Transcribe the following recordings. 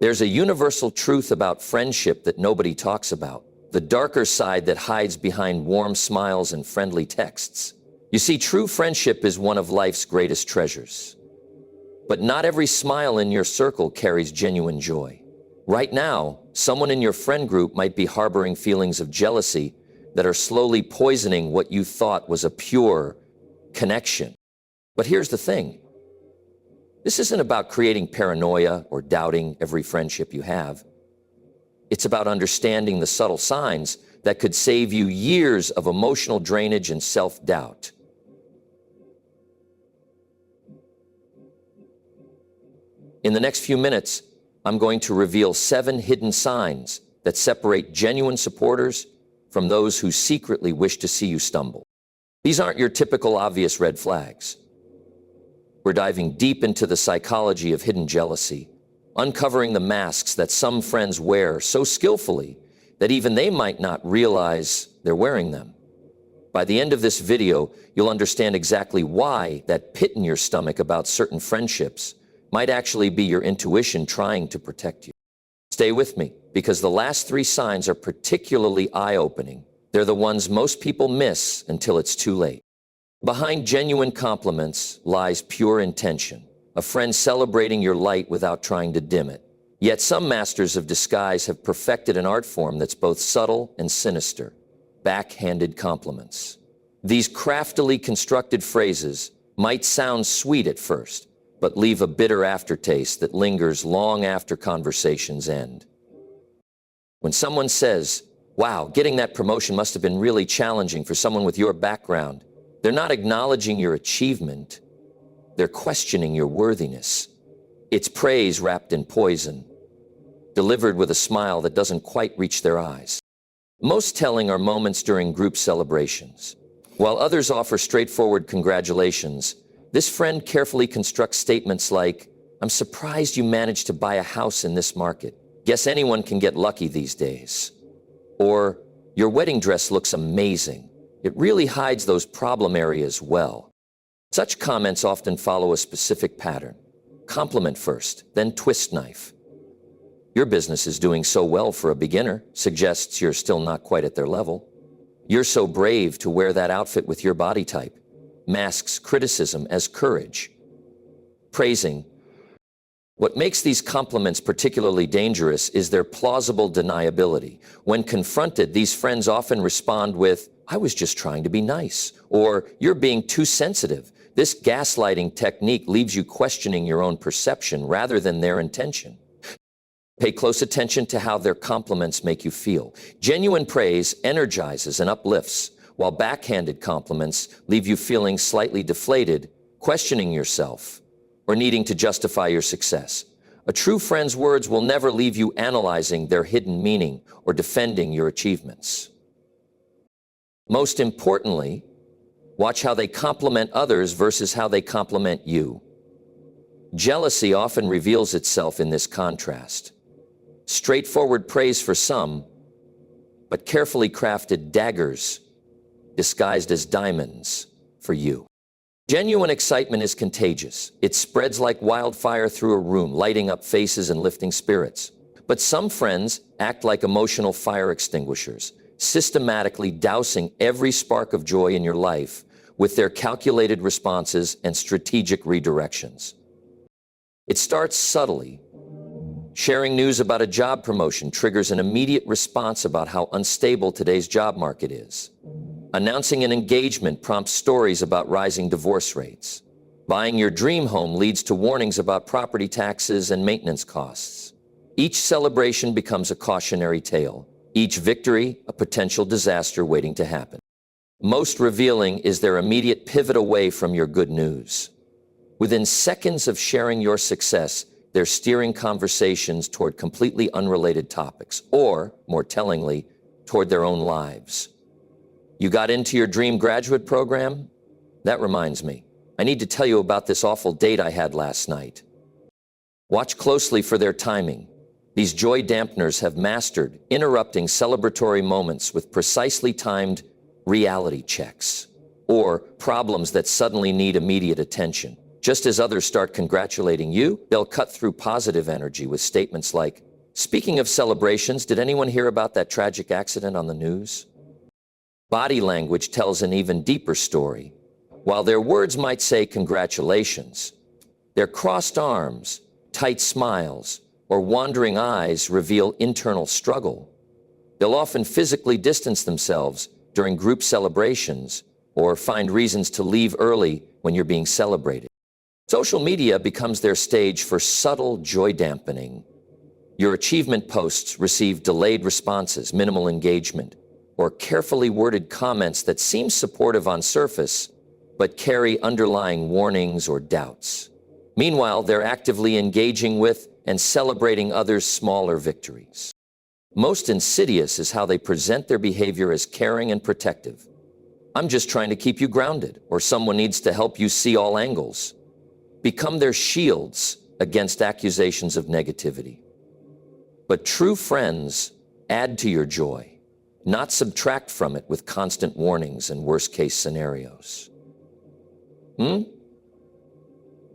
There's a universal truth about friendship that nobody talks about, the darker side that hides behind warm smiles and friendly texts. You see, true friendship is one of life's greatest treasures. But not every smile in your circle carries genuine joy. Right now, someone in your friend group might be harboring feelings of jealousy that are slowly poisoning what you thought was a pure connection. But here's the thing. This isn't about creating paranoia or doubting every friendship you have. It's about understanding the subtle signs that could save you years of emotional drainage and self-doubt. In the next few minutes, I'm going to reveal 7 hidden signs that separate genuine supporters from those who secretly wish to see you stumble. These aren't your typical obvious red flags. We're diving deep into the psychology of hidden jealousy, uncovering the masks that some friends wear so skillfully that even they might not realize they're wearing them. By the end of this video, you'll understand exactly why that pit in your stomach about certain friendships might actually be your intuition trying to protect you. Stay with me, because the last 3 signs are particularly eye-opening. They're the ones most people miss until it's too late. Behind genuine compliments lies pure intention, a friend celebrating your light without trying to dim it. Yet some masters of disguise have perfected an art form that's both subtle and sinister: backhanded compliments. These craftily constructed phrases might sound sweet at first, but leave a bitter aftertaste that lingers long after conversations end. When someone says, "Wow, getting that promotion must have been really challenging for someone with your background," they're not acknowledging your achievement, they're questioning your worthiness. It's praise wrapped in poison, delivered with a smile that doesn't quite reach their eyes. Most telling are moments during group celebrations. While others offer straightforward congratulations, this friend carefully constructs statements like, "I'm surprised you managed to buy a house in this market. Guess anyone can get lucky these days." Or, "Your wedding dress looks amazing. It really hides those problem areas well." Such comments often follow a specific pattern. Compliment first, then twist knife. "Your business is doing so well for a beginner," suggests you're still not quite at their level. "You're so brave to wear that outfit with your body type," masks criticism as courage. Praising. What makes these compliments particularly dangerous is their plausible deniability. When confronted, these friends often respond with, "I was just trying to be nice," or "You're being too sensitive." This gaslighting technique leaves you questioning your own perception rather than their intention. Pay close attention to how their compliments make you feel. Genuine praise energizes and uplifts, while backhanded compliments leave you feeling slightly deflated, questioning yourself, or needing to justify your success. A true friend's words will never leave you analyzing their hidden meaning or defending your achievements. Most importantly, watch how they compliment others versus how they compliment you. Jealousy often reveals itself in this contrast. Straightforward praise for some, but carefully crafted daggers disguised as diamonds for you. Genuine excitement is contagious. It spreads like wildfire through a room, lighting up faces and lifting spirits. But some friends act like emotional fire extinguishers, systematically dousing every spark of joy in your life with their calculated responses and strategic redirections. It starts subtly. Sharing news about a job promotion triggers an immediate response about how unstable today's job market is. Announcing an engagement prompts stories about rising divorce rates. Buying your dream home leads to warnings about property taxes and maintenance costs. Each celebration becomes a cautionary tale. Each victory, a potential disaster waiting to happen. Most revealing is their immediate pivot away from your good news. Within seconds of sharing your success, they're steering conversations toward completely unrelated topics, or, more tellingly, toward their own lives. "You got into your dream graduate program? That reminds me. I need to tell you about this awful date I had last night." Watch closely for their timing. These joy dampeners have mastered interrupting celebratory moments with precisely timed reality checks, or problems that suddenly need immediate attention. Just as others start congratulating you, they'll cut through positive energy with statements like, "Speaking of celebrations, did anyone hear about that tragic accident on the news?" Body language tells an even deeper story. While their words might say congratulations, their crossed arms, tight smiles, or wandering eyes reveal internal struggle. They'll often physically distance themselves during group celebrations or find reasons to leave early when you're being celebrated. Social media becomes their stage for subtle joy dampening. Your achievement posts receive delayed responses, minimal engagement, or carefully worded comments that seem supportive on surface, but carry underlying warnings or doubts. Meanwhile, they're actively engaging with and celebrating others' smaller victories. Most insidious is how they present their behavior as caring and protective. "I'm just trying to keep you grounded," or "someone needs to help you see all angles." Become their shields against accusations of negativity. But true friends add to your joy, not subtract from it with constant warnings and worst-case scenarios.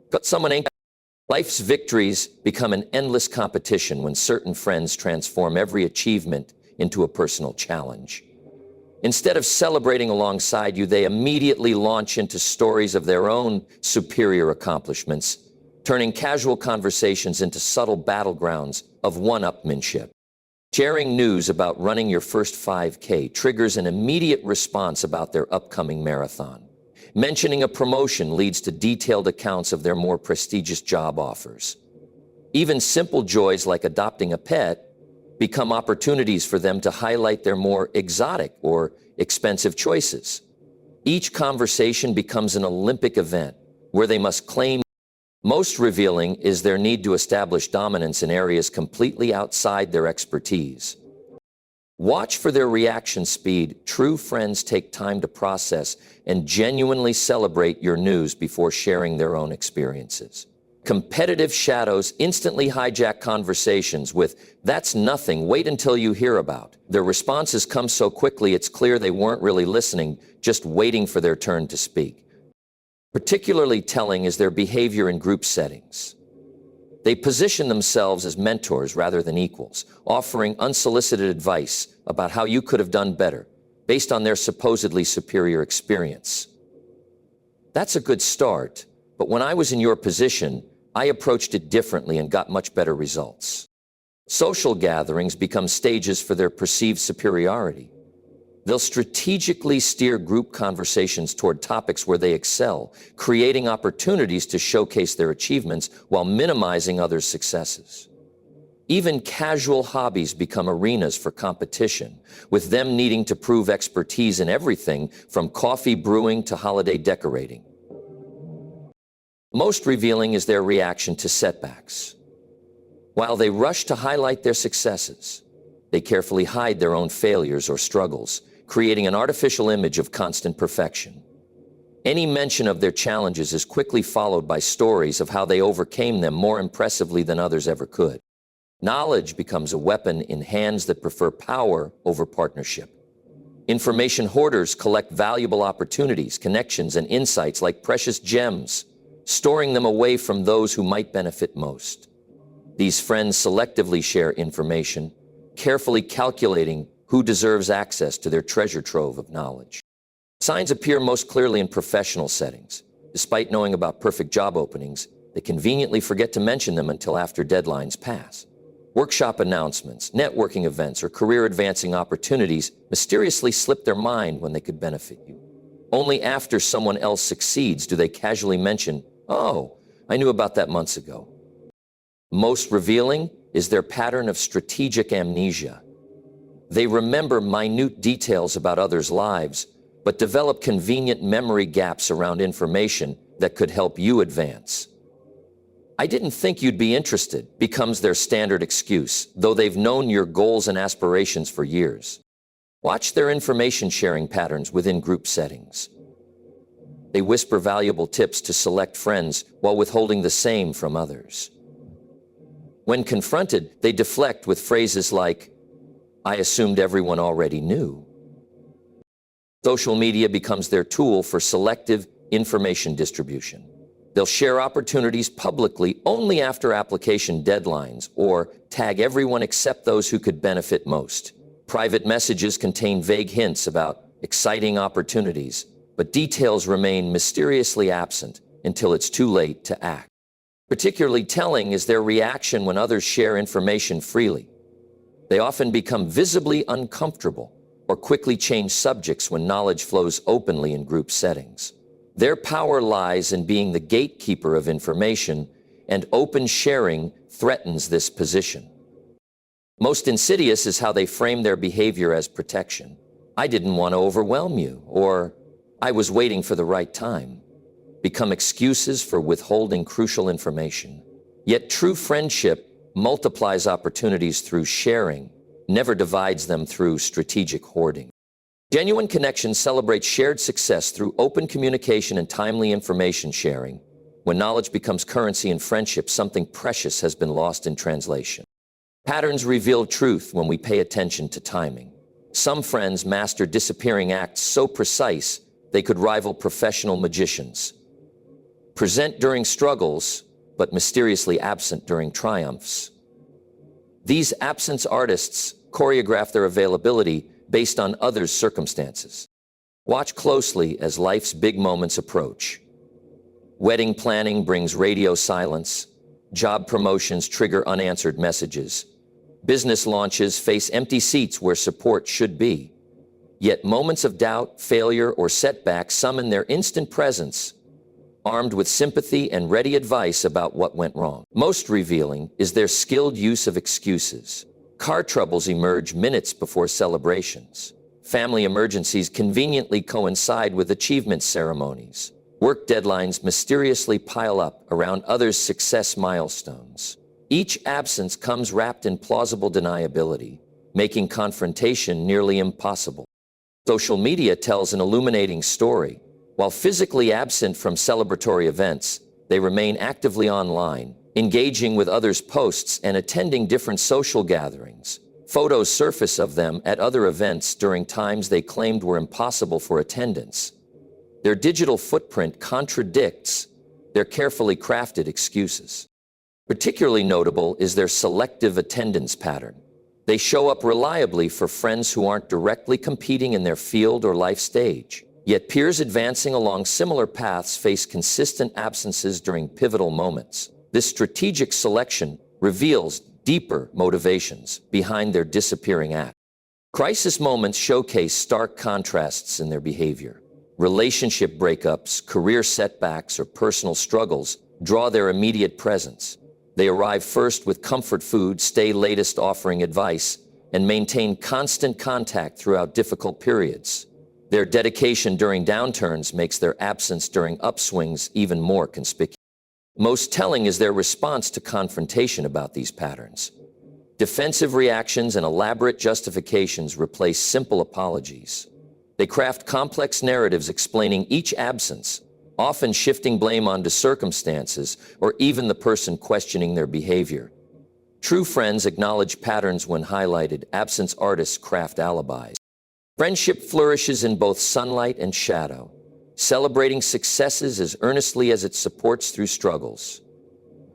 Got someone ain't. Life's victories become an endless competition when certain friends transform every achievement into a personal challenge. Instead of celebrating alongside you, they immediately launch into stories of their own superior accomplishments, turning casual conversations into subtle battlegrounds of one-upmanship. Sharing news about running your first 5K triggers an immediate response about their upcoming marathon. Mentioning a promotion leads to detailed accounts of their more prestigious job offers. Even simple joys like adopting a pet become opportunities for them to highlight their more exotic or expensive choices. Each conversation becomes an Olympic event where they must claim. Most revealing is their need to establish dominance in areas completely outside their expertise. Watch for their reaction speed. True friends take time to process and genuinely celebrate your news before sharing their own experiences. Competitive shadows instantly hijack conversations with, "That's nothing, wait until you hear about." Their responses come so quickly it's clear they weren't really listening, just waiting for their turn to speak. Particularly telling is their behavior in group settings. They position themselves as mentors rather than equals, offering unsolicited advice about how you could have done better, based on their supposedly superior experience. That's a good start, but when I was in your position, I approached it differently and got much better results. Social gatherings become stages for their perceived superiority. They'll strategically steer group conversations toward topics where they excel, creating opportunities to showcase their achievements while minimizing others' successes. Even casual hobbies become arenas for competition, with them needing to prove expertise in everything from coffee brewing to holiday decorating. Most revealing is their reaction to setbacks. While they rush to highlight their successes, they carefully hide their own failures or struggles, creating an artificial image of constant perfection. Any mention of their challenges is quickly followed by stories of how they overcame them more impressively than others ever could. Knowledge becomes a weapon in hands that prefer power over partnership. Information hoarders collect valuable opportunities, connections, and insights like precious gems, storing them away from those who might benefit most. These friends selectively share information, carefully calculating who deserves access to their treasure trove of knowledge. Signs appear most clearly in professional settings. Despite knowing about perfect job openings, they conveniently forget to mention them until after deadlines pass. Workshop announcements, networking events, or career-advancing opportunities mysteriously slip their mind when they could benefit you. Only after someone else succeeds do they casually mention, "Oh, I knew about that months ago." Most revealing is their pattern of strategic amnesia. They remember minute details about others' lives, but develop convenient memory gaps around information that could help you advance. "I didn't think you'd be interested" becomes their standard excuse, though they've known your goals and aspirations for years. Watch their information sharing patterns within group settings. They whisper valuable tips to select friends while withholding the same from others. When confronted, they deflect with phrases like, "I assumed everyone already knew." Social media becomes their tool for selective information distribution. They'll share opportunities publicly only after application deadlines or tag everyone except those who could benefit most. Private messages contain vague hints about exciting opportunities, but details remain mysteriously absent until it's too late to act. Particularly telling is their reaction when others share information freely. They often become visibly uncomfortable or quickly change subjects when knowledge flows openly in group settings. Their power lies in being the gatekeeper of information, and open sharing threatens this position. Most insidious is how they frame their behavior as protection. I didn't want to overwhelm you, or I was waiting for the right time, become excuses for withholding crucial information. Yet true friendship multiplies opportunities through sharing, never divides them through strategic hoarding. Genuine connection celebrates shared success through open communication and timely information sharing. When knowledge becomes currency in friendship, something precious has been lost in translation. Patterns reveal truth when we pay attention to timing. Some friends master disappearing acts so precise they could rival professional magicians. Present during struggles, but mysteriously absent during triumphs. These absence artists choreograph their availability based on others' circumstances. Watch closely as life's big moments approach. Wedding planning brings radio silence. Job promotions trigger unanswered messages. Business launches face empty seats where support should be. Yet moments of doubt, failure, or setback summon their instant presence, armed with sympathy and ready advice about what went wrong. Most revealing is their skilled use of excuses. Car troubles emerge minutes before celebrations. Family emergencies conveniently coincide with achievement ceremonies. Work deadlines mysteriously pile up around others' success milestones. Each absence comes wrapped in plausible deniability, making confrontation nearly impossible. Social media tells an illuminating story. While physically absent from celebratory events, they remain actively online, engaging with others' posts and attending different social gatherings. Photos surface of them at other events during times they claimed were impossible for attendance. Their digital footprint contradicts their carefully crafted excuses. Particularly notable is their selective attendance pattern. They show up reliably for friends who aren't directly competing in their field or life stage. Yet peers advancing along similar paths face consistent absences during pivotal moments. This strategic selection reveals deeper motivations behind their disappearing act. Crisis moments showcase stark contrasts in their behavior. Relationship breakups, career setbacks, or personal struggles draw their immediate presence. They arrive first with comfort food, stay latest offering advice, and maintain constant contact throughout difficult periods. Their dedication during downturns makes their absence during upswings even more conspicuous. Most telling is their response to confrontation about these patterns. Defensive reactions and elaborate justifications replace simple apologies. They craft complex narratives explaining each absence, often shifting blame onto circumstances or even the person questioning their behavior. True friends acknowledge patterns when highlighted. Absence artists craft alibis. Friendship flourishes in both sunlight and shadow, celebrating successes as earnestly as it supports through struggles.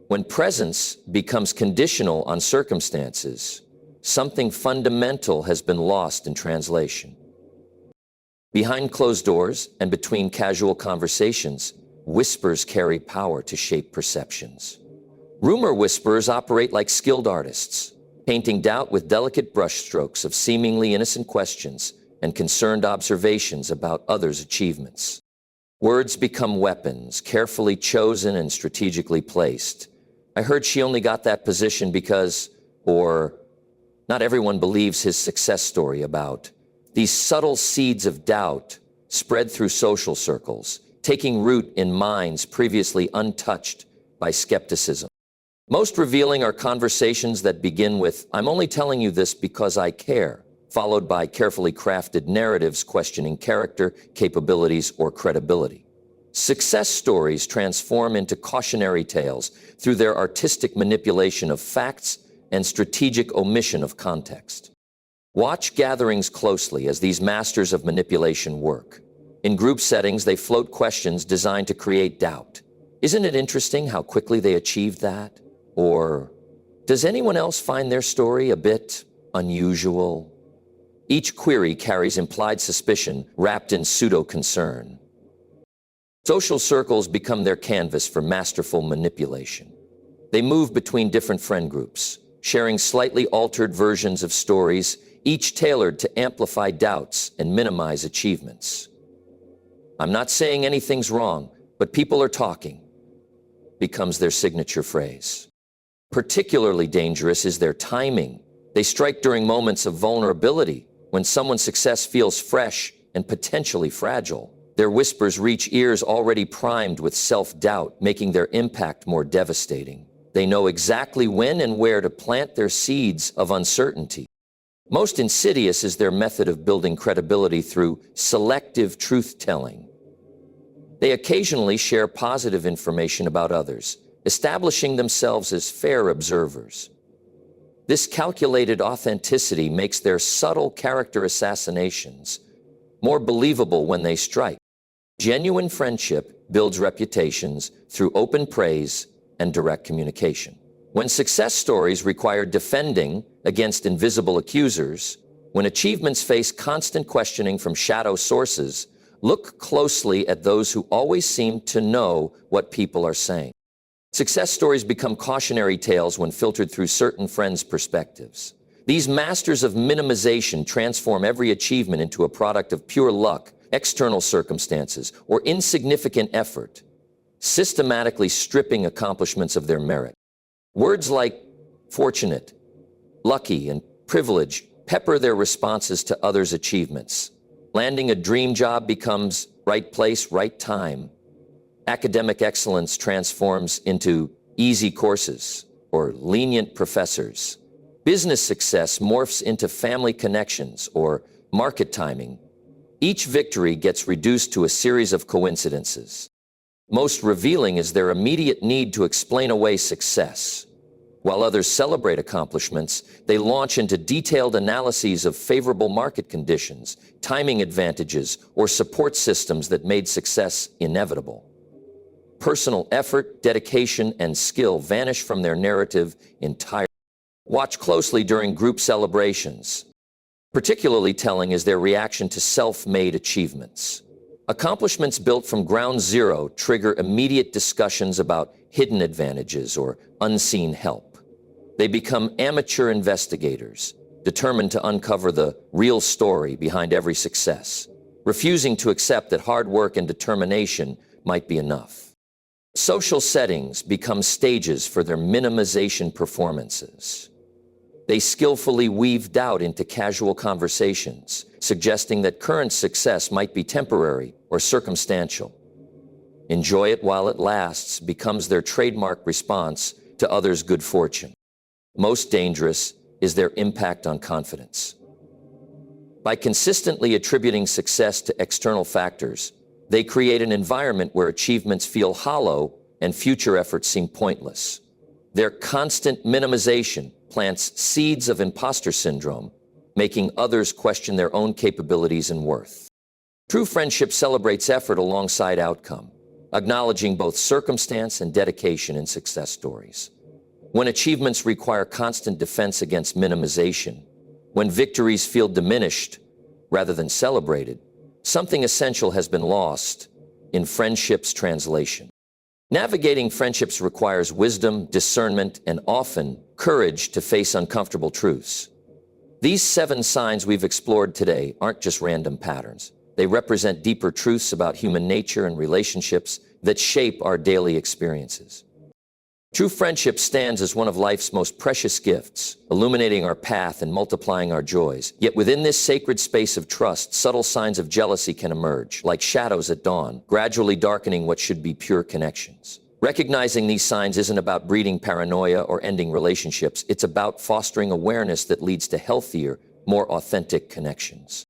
When presence becomes conditional on circumstances, something fundamental has been lost in translation. Behind closed doors and between casual conversations, whispers carry power to shape perceptions. Rumor whisperers operate like skilled artists, painting doubt with delicate brushstrokes of seemingly innocent questions and concerned observations about others' achievements. Words become weapons, carefully chosen and strategically placed. I heard she only got that position because, or not everyone believes his success story about. These subtle seeds of doubt spread through social circles, taking root in minds previously untouched by skepticism. Most revealing are conversations that begin with, "I'm only telling you this because I care," followed by carefully crafted narratives questioning character, capabilities, or credibility. Success stories transform into cautionary tales through their artistic manipulation of facts and strategic omission of context. Watch gatherings closely as these masters of manipulation work. In group settings, they float questions designed to create doubt. Isn't it interesting how quickly they achieved that? Or does anyone else find their story a bit unusual? Each query carries implied suspicion wrapped in pseudo-concern. Social circles become their canvas for masterful manipulation. They move between different friend groups, sharing slightly altered versions of stories, each tailored to amplify doubts and minimize achievements. "I'm not saying anything's wrong, but people are talking," becomes their signature phrase. Particularly dangerous is their timing. They strike during moments of vulnerability, when someone's success feels fresh and potentially fragile. Their whispers reach ears already primed with self-doubt, making their impact more devastating. They know exactly when and where to plant their seeds of uncertainty. Most insidious is their method of building credibility through selective truth-telling. They occasionally share positive information about others, establishing themselves as fair observers. This calculated authenticity makes their subtle character assassinations more believable when they strike. Genuine friendship builds reputations through open praise and direct communication. When success stories require defending against invisible accusers, when achievements face constant questioning from shadow sources, look closely at those who always seem to know what people are saying. Success stories become cautionary tales when filtered through certain friends' perspectives. These masters of minimization transform every achievement into a product of pure luck, external circumstances, or insignificant effort, systematically stripping accomplishments of their merit. Words like fortunate, lucky, and privilege pepper their responses to others' achievements. Landing a dream job becomes right place, right time. Academic excellence transforms into easy courses or lenient professors. Business success morphs into family connections or market timing. Each victory gets reduced to a series of coincidences. Most revealing is their immediate need to explain away success. While others celebrate accomplishments, they launch into detailed analyses of favorable market conditions, timing advantages, or support systems that made success inevitable. Personal effort, dedication, and skill vanish from their narrative entirely. Watch closely during group celebrations. Particularly telling is their reaction to self-made achievements. Accomplishments built from ground zero trigger immediate discussions about hidden advantages or unseen help. They become amateur investigators, determined to uncover the real story behind every success, refusing to accept that hard work and determination might be enough. Social settings become stages for their minimization performances. They skillfully weave doubt into casual conversations, suggesting that current success might be temporary or circumstantial. Enjoy it while it lasts becomes their trademark response to others' good fortune. Most dangerous is their impact on confidence. By consistently attributing success to external factors, they create an environment where achievements feel hollow and future efforts seem pointless. Their constant minimization plants seeds of imposter syndrome, making others question their own capabilities and worth. True friendship celebrates effort alongside outcome, acknowledging both circumstance and dedication in success stories. When achievements require constant defense against minimization, when victories feel diminished rather than celebrated, something essential has been lost in friendship's translation. Navigating friendships requires wisdom, discernment, and often courage to face uncomfortable truths. These 7 signs we've explored today aren't just random patterns. They represent deeper truths about human nature and relationships that shape our daily experiences. True friendship stands as one of life's most precious gifts, illuminating our path and multiplying our joys. Yet within this sacred space of trust, subtle signs of jealousy can emerge, like shadows at dawn, gradually darkening what should be pure connections. Recognizing these signs isn't about breeding paranoia or ending relationships. It's about fostering awareness that leads to healthier, more authentic connections.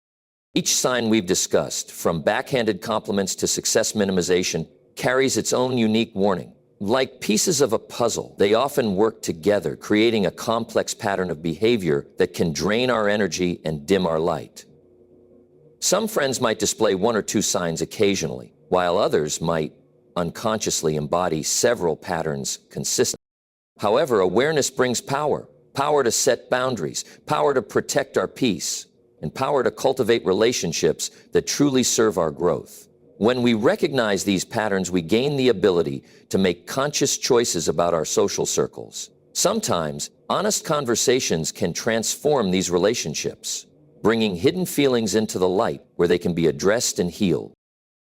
Each sign we've discussed, from backhanded compliments to success minimization, carries its own unique warning. Like pieces of a puzzle, they often work together, creating a complex pattern of behavior that can drain our energy and dim our light. Some friends might display 1 or 2 signs occasionally, while others might unconsciously embody several patterns consistently. However, awareness brings power. Power to set boundaries, power to protect our peace, and power to cultivate relationships that truly serve our growth. When we recognize these patterns, we gain the ability to make conscious choices about our social circles. Sometimes, honest conversations can transform these relationships, bringing hidden feelings into the light where they can be addressed and healed.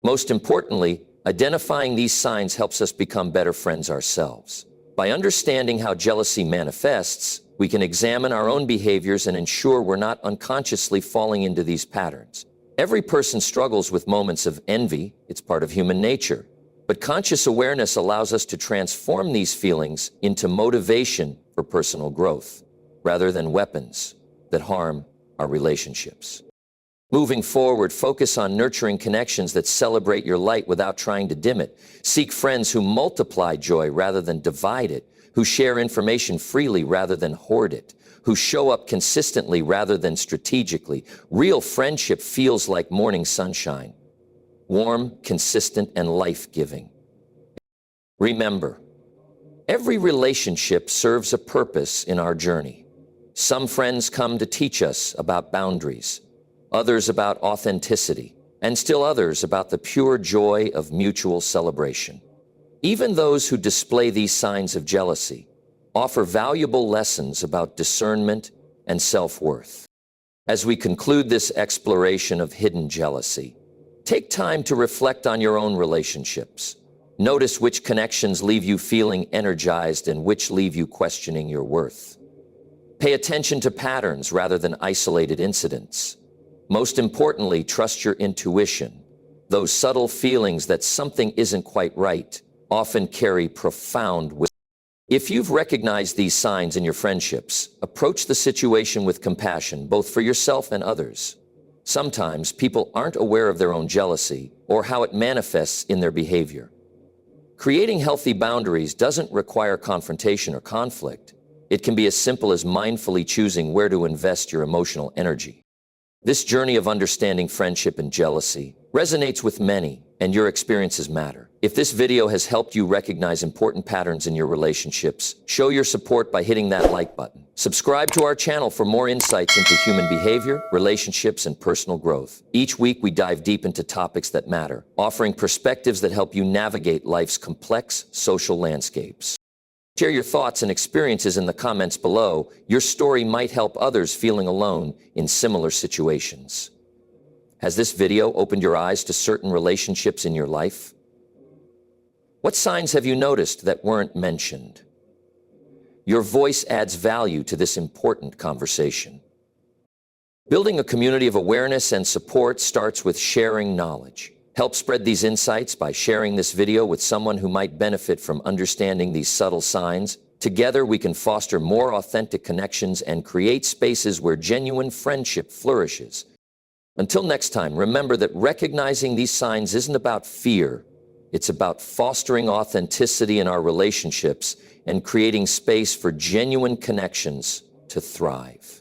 Most importantly, identifying these signs helps us become better friends ourselves. By understanding how jealousy manifests, we can examine our own behaviors and ensure we're not unconsciously falling into these patterns. Every person struggles with moments of envy. It's part of human nature. But conscious awareness allows us to transform these feelings into motivation for personal growth, rather than weapons that harm our relationships. Moving forward, focus on nurturing connections that celebrate your light without trying to dim it. Seek friends who multiply joy rather than divide it, who share information freely rather than hoard it, who show up consistently rather than strategically. Real friendship feels like morning sunshine, warm, consistent, and life-giving. Remember, every relationship serves a purpose in our journey. Some friends come to teach us about boundaries, others about authenticity, and still others about the pure joy of mutual celebration. Even those who display these signs of jealousy offer valuable lessons about discernment and self-worth. As we conclude this exploration of hidden jealousy, take time to reflect on your own relationships. Notice which connections leave you feeling energized and which leave you questioning your worth. Pay attention to patterns rather than isolated incidents. Most importantly, trust your intuition. Those subtle feelings that something isn't quite right often carry profound wisdom. If you've recognized these signs in your friendships, approach the situation with compassion, both for yourself and others. Sometimes people aren't aware of their own jealousy or how it manifests in their behavior. Creating healthy boundaries doesn't require confrontation or conflict. It can be as simple as mindfully choosing where to invest your emotional energy. This journey of understanding friendship and jealousy resonates with many, and your experiences matter. If this video has helped you recognize important patterns in your relationships, show your support by hitting that like button. Subscribe to our channel for more insights into human behavior, relationships, and personal growth. Each week, we dive deep into topics that matter, offering perspectives that help you navigate life's complex social landscapes. Share your thoughts and experiences in the comments below. Your story might help others feeling alone in similar situations. Has this video opened your eyes to certain relationships in your life? What signs have you noticed that weren't mentioned? Your voice adds value to this important conversation. Building a community of awareness and support starts with sharing knowledge. Help spread these insights by sharing this video with someone who might benefit from understanding these subtle signs. Together, we can foster more authentic connections and create spaces where genuine friendship flourishes. Until next time, remember that recognizing these signs isn't about fear. It's about fostering authenticity in our relationships and creating space for genuine connections to thrive.